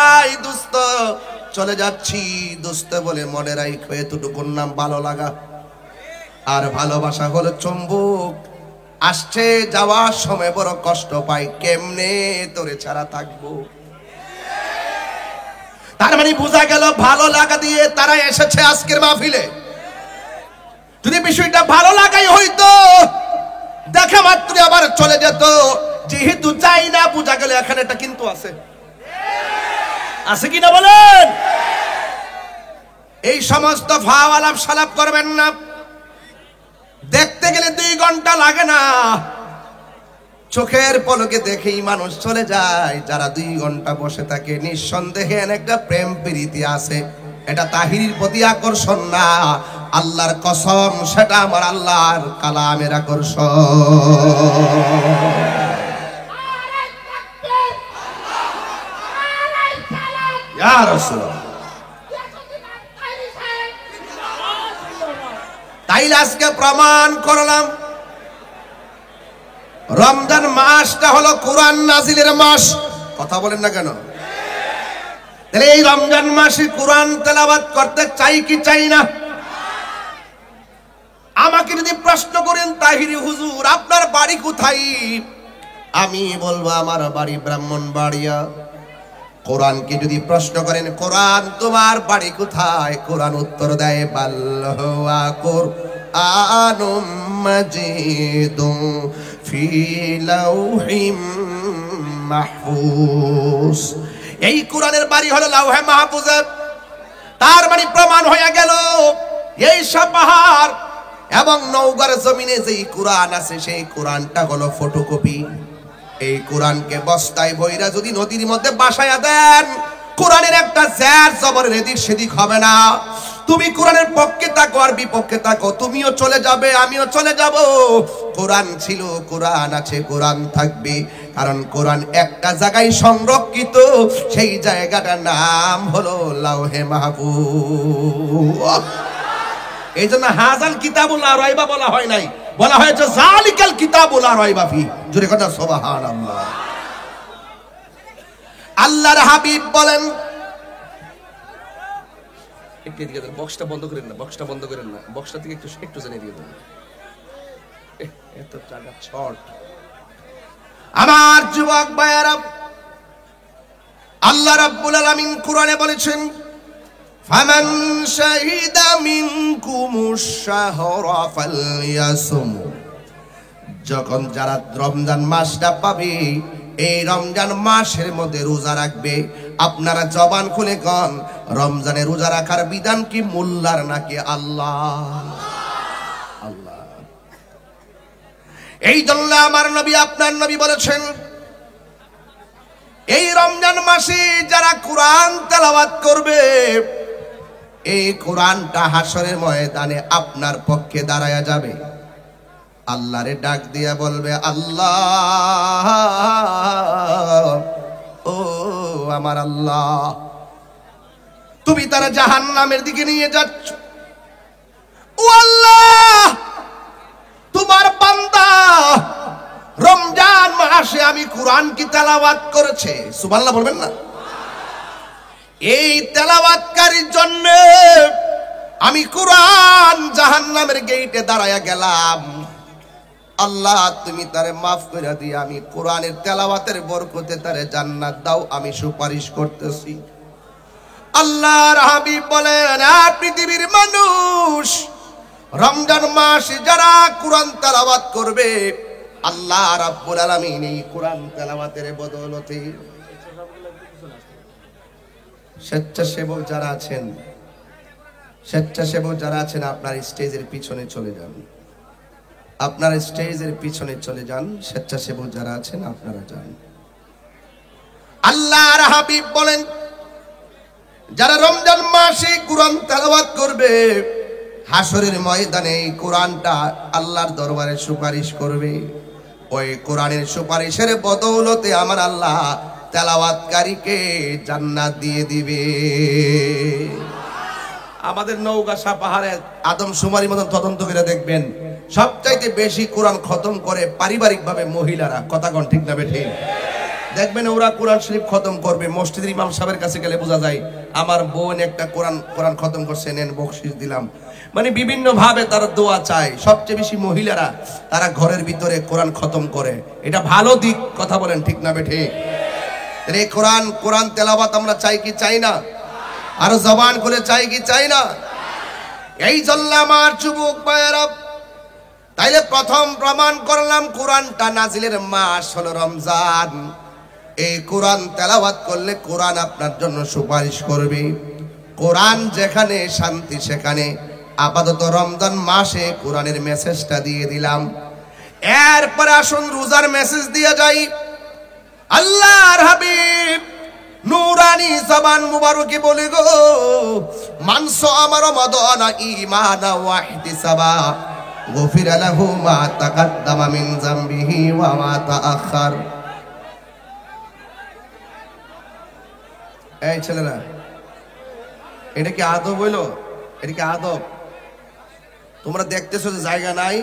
I দোস্ত চলে যাচ্ছি দোস্ত বলে মনে রাখো এতটুকুর নাম ভালো লাগা। আর ভালোবাসা হলো চুম্বক, আসছে যাওয়ার সময় বড় কষ্ট পাই, কেমনে তোরে ছাড়া থাকবো। তার মানে বোঝা গেল ভালো লাগা দিয়ে তারা এসেছে আজকের মাহফিলে। যদি বিষয়টা ভালো লাগাই হইতো দেখা মাত্র আবার চলে যেত, যেহেতু চাই না বোঝা গেল এখানে একটা কিন্তু আছে, আছে কিনা বলেন? এই সমস্ত ফাও আলাপ সালাপ করবেন না। দেখতে গেলে 2 ঘন্টা লাগে না, চোখের পলকে দেখেই মানুষ চলে যায়। যারা 2 ঘন্টা বসে থাকে নিঃসন্দেহে একটা প্রেম প্রীতি আছে। এটা তাহিরির প্রতি আকর্ষণ না, আল্লাহর কসম সেটা আমার আল্লাহর কালামের আকর্ষণ। ইয়া রাসূলুল্লাহ। তাইলে আজকে প্রমাণ করলাম রমজান মাসটা হলো কোরআন নাজিলের মাস। কথা বলেন না কেন? তাহলে এই রমজান মাসে কোরআন তেলাওয়াত করতে চাই কি চাই না? আমাকে যদি প্রশ্ন করেন তাহিরি হুজুর আপনার বাড়ি কোথায়, আমি বলবো আমার বাড়ি ব্রাহ্মণবাড়িয়া। কোরআনকে যদি প্রশ্ন করেন কোরআন তোমার বাড়ি কোথায়, কোরআন উত্তর দেয় বাল হুয়া কুরআনুম মাজিদুন ফি লাউহিম মাহফুজ। এই কোরআনের বাড়ি হলো লাউহে মাহফুজে। তার মানে প্রমাণ হয়ে গেল এই সব পাহাড় এবং নওগাঁর জমিনে যেই কোরআন আছে সেই কোরআনটা হলো ফটোকপি। এই কোরআনকে বস্তায় বইরা যদি নদীর মধ্যে বাসায়া দেন, কোরআনের একটা জের জবরের এদিক সেদিক হবে না। তুমি কোরআনের পক্ষে থাকো আর বিপক্ষে থাকো, তুমিও চলে যাবে আমিও চলে যাব। কোরআন ছিল, কোরআন আছে, কোরআন থাকবে, কারণ কোরআন একটা জায়গায় সংরক্ষিত, সেই জায়গাটার নাম হলো লাউহে মাহফুজ। এই জন্য হাজাল কিতাবুল লা রাইবা বলা হয় নাই, বলা হয়েছে জালিকাল কিতাবুল লা রাইবা ফি। জোরে কথা সুবহানাল্লাহ। আল্লাহর হাবিব বলেন, একটু এদিকে দেন, বক্সটা বন্ধ করেন না, বক্সটা বন্ধ করেন না, বক্সটা থেকে একটু জানিয়ে দিয়ে দেন। এত জায়গা শর্ট। আমার যুবক ভাইয়েরা, আল্লাহ রাব্বুল আলামিন কোরআনে বলেছেন ফামান শাহিদা মিনকুমুশ শাহরা ফালইয়াসুম। যখন যারা রমজান মাসটা পাবে, এই রমজান মাসের মধ্যে রোজা রাখবে। আপনারা জবান খুলে কন, রমজানে রোজা রাখার বিধান কি মোল্লার নাকি আল্লাহ? আল্লাহ। এই জন্য আমার নবী আপনার নবী বলেছেন এই রমজান মাসে যারা কোরআন তেলাওয়াত করবে, এই কোরআনটা হাসরের ময়দানে আপনার পক্ষে দাঁড়ায়া যাবে। আল্লাহরে ডাক দিয়া বলবে, আল্লাহ ও আমার আল্লাহ, তুমি তারা জাহান্নামের দিকে নিয়ে যাচ্ছ। ও আল্লাহ, তোমার বান্দা রমজান মাসে আমি কোরআন কি তেলাওয়াত করেছে, সুবহানাল্লাহ বলবেন না? এই তেলাওয়াতকারীর জন্য আমি কোরআন জাহান্নামের গেটে দাঁড়ায়া গেলাম। আল্লাহ তুমি তারে মাফ করে দিয়ে আমি কোরআনের তেলাওয়াতের বরকতে তারে জান্নাত দাও, আমি সুপারিশ করতেছি। আল্লাহর হাবিব বলেন, পৃথিবীর মানুষ রমজান মাসে যারা কোরআন তেলাওয়াত করবে, আল্লাহ রাব্বুল আলামিন এই কোরআন তেলাওয়াতের বদৌলতে স্বেচ্ছাসেবক যারা আছেন, স্বেচ্ছাসেবক যারা আছেন আপনার স্টেজের পিছনে চলে যান, আপনার স্টেজের পিছনে চলে যান। স্বেচ্ছাসেবক যারা আছেন আপনারা যান। আল্লাহর হাবিব বলেন, যারা রমজান মাসে কোরআন তেলাওয়াত করবে, হাসরের ময়দানে এই কোরআনটা আল্লাহর দরবারে সুপারিশ করবে। ওই কোরআনের সুপারিশের বদৌলতে আমার আল্লাহ তেলাওয়াতকারীকে জান্নাত দিয়ে দিবে। আমাদের নওগাঁ পাহাড়ে আদমশুমারি মতন তদন্ত করে দেখবেন, সবচাইতে বেশি কোরআন খতম করে পারিবারিক ভাবে মহিলারা। কথা কোন ঠিক না বেঠিক? দেখবেন ওরা কোরআন শরীফ খতম করবে, মসজিদের ইমাম সাহেবের কাছে গেলে বোঝা যায় আমার বোন একটা কোরআন খতম করছে, নেন বকশিশ দিলাম। মানে বিভিন্ন ভাবে তারা দোয়া চায়। সবচেয়ে বেশি মহিলারা তারা ঘরের ভিতরে কোরআন খতম করে, এটা ভালো দিক। কথা বলেন ঠিক না বেঠে? এই কোরআন তেলাওয়াত আমরা চাই কি চাই না? আরো জবান খুলে চাই কি চাই না? এই জন্য আমার যুবক ভাইয়েরা, তাইলে প্রথম প্রমাণ করলাম কোরআনটা নাজিলের মাস হলো রমজান। এই কোরআন তেলাওয়াত করলে কোরআন আপনার জন্য সুপারিশ করবে। কোরআন যেখানে শান্তি সেখানে। আপাতত রমজান মাসে কোরআনের মেসেজটা দিয়ে দিলাম। এরপরে আসুন রোজার মেসেজ দিয়ে যাই। আল্লাহর হাবিব নুরানি জবান মুবারকে বলে গো, মানসো আমার রমাদান ঈমানা ওয়া ইহতিসাবা গফিরা লাহু মা তাকাদ্দামা মিন যামবিহি ওয়া মা তাআখার। এই ছেলেরা, এটা কি আদব হইলো? এটা কি আদব? তোমরা দেখতেছো যে জায়গা নাই,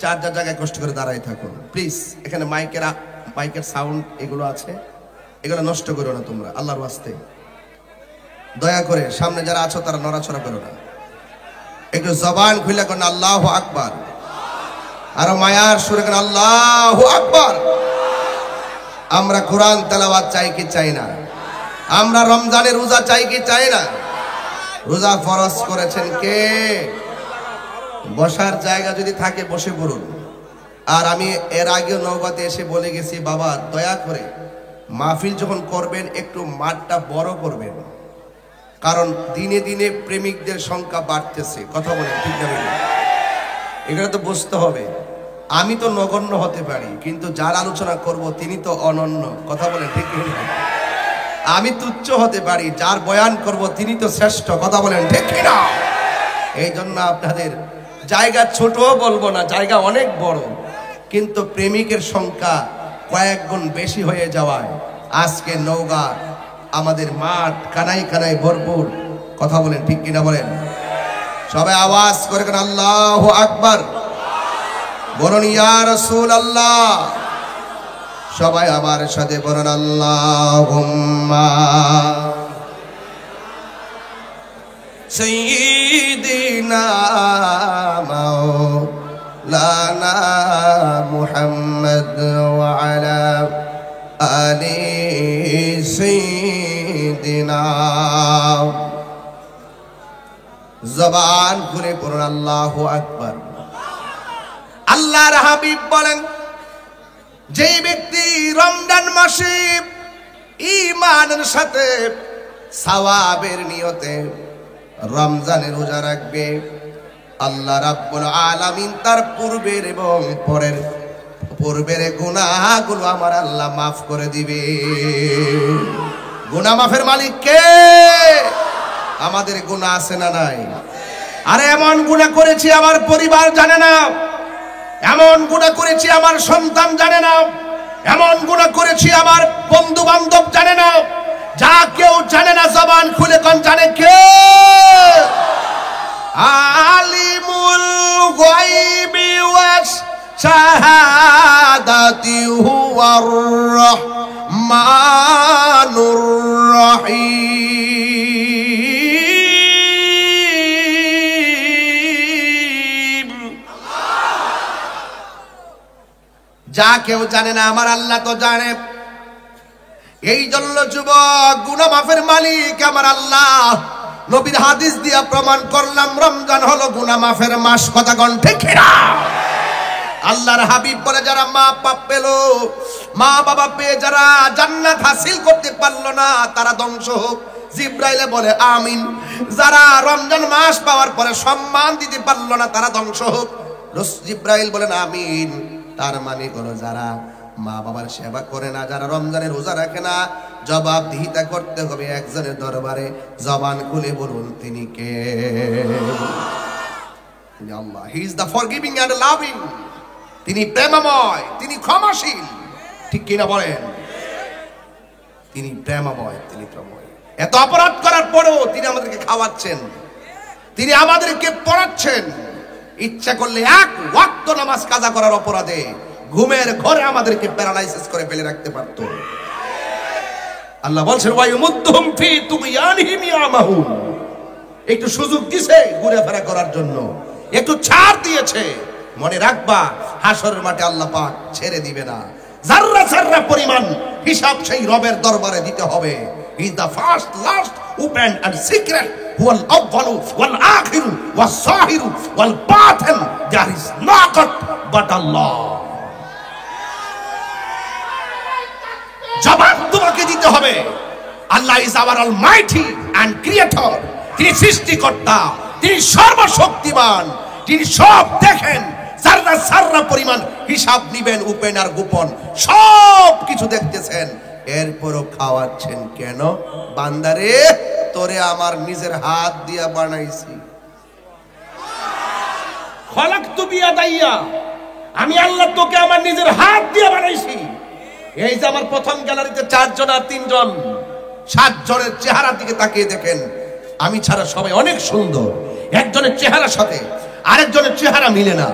যার যার জায়গায় কষ্ট করে দাঁড়াই থাকো প্লিজ। এখানে মাইকের সাউন্ড এগুলো আছে, এগুলো নষ্ট করো না তোমরা আল্লাহর ওয়াস্তে। দয়া করে সামনে যারা আছো তারা নড়াচড়া করো না, একটু জবান খুলে কোন আল্লাহু আকবার। আরো মায়ার সুরে কোন আল্লাহু আকবার। আমরা কোরআন তেলাওয়াত চাই কি চাই না? আমরা রমজানের রোজা চাই কি চাই না? রোজা ফরজ করেছেন কে? বসার জায়গা যদি থাকে বসে পড়ুন। আর আমি এর আগে নওগাঁতে এসে বলে গেছি, বাবা দয়া করে মাহফিল যখন করবেন একটু মাঠটা বড় করবেন, কারণ দিনে দিনে প্রেমিকদের সংখ্যা বাড়তেছে। কথা বলেন ঠিক না? এগুলো তো বুঝতে হবে। আমি তো নগণ্য হতে পারি, কিন্তু যার আলোচনা করব তিনি তো অনন্য। কথা বলেন ঠিক না? আমি তুচ্ছ হতে পারি, যার বয়ান করব তিনি তো শ্রেষ্ঠ। কথা বলেন ঠিক না? এই জন্য আপনাদের জায়গা ছোটও বলবো না, জায়গা অনেক বড়, কিন্তু প্রেমিকের সংখ্যা কয়েক গুণ বেশি হয়ে যাওয়ায় আজকে নওগাঁ আমাদের মাঠ কানাই কানাই ভরপুর। কথা বলেন ঠিক কিনা বলেন? সবাই আওয়াজ করে কেন আল্লাহু আকবার বলুন, ইয়া রাসূলুল্লাহ। সবাই আমার সাথে বলুন আল্লাহুম্মা সাইয়্যিদিনা মাওলানা মুহাম্মদ ওয়া আলা আলি সাইয়্যিদিনা। জবান খুলে পড়ুন আল্লাহু আকবার। আল্লাহর হাবিব বলেন, যে ব্যক্তি রমজান মাসে ঈমানের সাথে সওয়াবের নিয়তে রমজানের রোজা রাখবে, আল্লাহ রাব্বুল আলামিন তার পূর্বের এবং পূর্বের গুনাহগুলো আমার আল্লাহ মাফ করে দিবে। গুনাহ মাফের মালিক কে? আমাদের গুনাহ আছে না নাই? আরে এমন গুনাহ করেছি আমার পরিবার জানে না, এমন গুনাহ করেছি আমার সন্তান জানে না, এমন গুনাহ করেছি আমার বন্ধু বান্ধব জানে না, যা কেউ জানে না জবান খুলে কোন জানে কে? আলিমুল গায়বি ওয়াস শাহাদাতি হুয়ার রহমানুর রহিম। যা কেউ জানে না আমার আল্লাহ তো জানে। এই জন্য যুবক, গুনাহ মাফের মালিক আমার আল্লাহ। নবীর হাদিস দিয়া প্রমাণ করলাম রমজান হলো গুনাহ মাফের মাস। কথা কোন ঠিক না? আল্লাহর হাবিব বলে, যারা মা বাবা পেয়ে যারা জান্নাত হাসিল করতে পারলো না তারা ধ্বংস হোক। জিব্রাইলে বলে আমিন। যারা রমজান মাস পাওয়ার পরে সম্মান দিতে পারলো না তারা ধ্বংস হোক। জিব্রাইল বলেন আমিন। তার মানে হলো যারা মা বাবার সেবা করে না, যারা রমজানের রোজা রাখে না, জবাবদিহিতা করতে হবে একজনের দরবারে। জবান খুলে বলুন তিনি কে? তিনি Allah. He is the forgiving and loving. তিনি প্রেমময়, তিনি ক্ষমাশীল। ঠিক কিনা বলেন? তিনি প্রেমময়, তিনি প্রেমময়। এত অপরাধ করার পরেও তিনি আমাদেরকে খাওয়াচ্ছেন, তিনি আমাদেরকে পড়াচ্ছেন। ইচ্ছা করলে এক ওয়াক্ত নামাজ কাজা করার অপরাধে ঘুমের ঘরে আমাদেরকে প্যারালাইসিস করে ফেলে রাখতে পারতো। আল্লাহ বলছেন ওয়ায়ুমুদ্দুহুম ফি তুগয়ানিহিম ইয়ামাহুন, একটু সুযোগ দিয়েছে ঘুরে ফেরা করার জন্য, একটু ছাড় দিয়েছে। মনে রাখবা হাসরের মাঠে আল্লাহ পাক ছেড়ে দিবে না। যাররা যাররা পরিমাণ হিসাব সেই রবের দরবারে দিতে হবে। He the first, last, open and secret, হুয়াল আউয়ালু ওয়াল আখিরু ওয়াস সাহিরু ওয়াল বাতিন, there is no god but Allah. জবাব তোমাকে দিতে হবে। Allah is our almighty and creator, তিনি সৃষ্টিকর্তা, তিনি সর্বশক্তিমান, তিনি সব দেখেন। যাররা যাররা পরিমাণ হিসাব নিবেন, ওপেন আর গোপন সব কিছু দেখতেছেন। এরপরও খাওয়াচ্ছেন কেন? বান্দারে তোরে আমার নিজের হাত দিয়া বানাইছি। খলাকতু বিয়াদাইয়া, আমি আল্লাহ তোকে আমার নিজের হাত দিয়ে বানাইছি। এই যে আমার প্রথম গ্যালারিতে 4 জন আর 3 জন, 7 জনের চেহারার দিকে তাকিয়ে দেখেন, আমি ছাড়া সবাই অনেক সুন্দর। একজনের চেহারার সাথে আরেকজনের চেহারা মিলে না,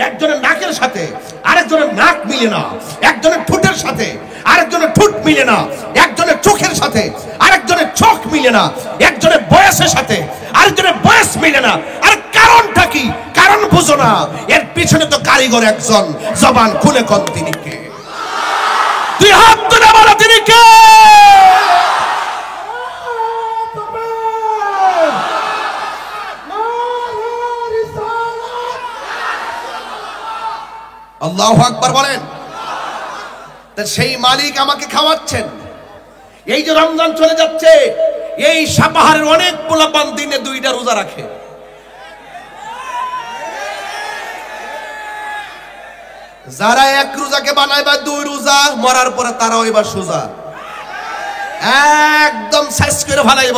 একজনের নাকের সাথে আরেকজনের নাক মিলে না, একজনের ঠোঁটের সাথে আরেকজনের ঠোঁট মিলে না, একজনের চোখের সাথে আরেকজনের চোখ মিলে না, একজনের বয়সের সাথে আরেকজনের বয়স মিলে না। আর কারণটা কি? কারণ বুঝো না। এর পিছনে তো কারিগর একজন। জবান খুলে কোন তিনি কে? তুই হাত তুলে বলো তিনি কে? আল্লাহু আকবার বলেন। সেই মালিক আমাকে খাওয়াচ্ছেন। এই যে রমজান চলে যাচ্ছে, এই সাপাহারের অনেক পোলাপান দিনে 2টা রোজা রাখে। যারা 1 রোজাকে বানায় বা 2 রোজা, মরার পরে তারাও এবার সোজা একদম শেষ করে ফেলাইব।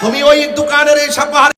তুমি ওই দোকানের এই সাপাহার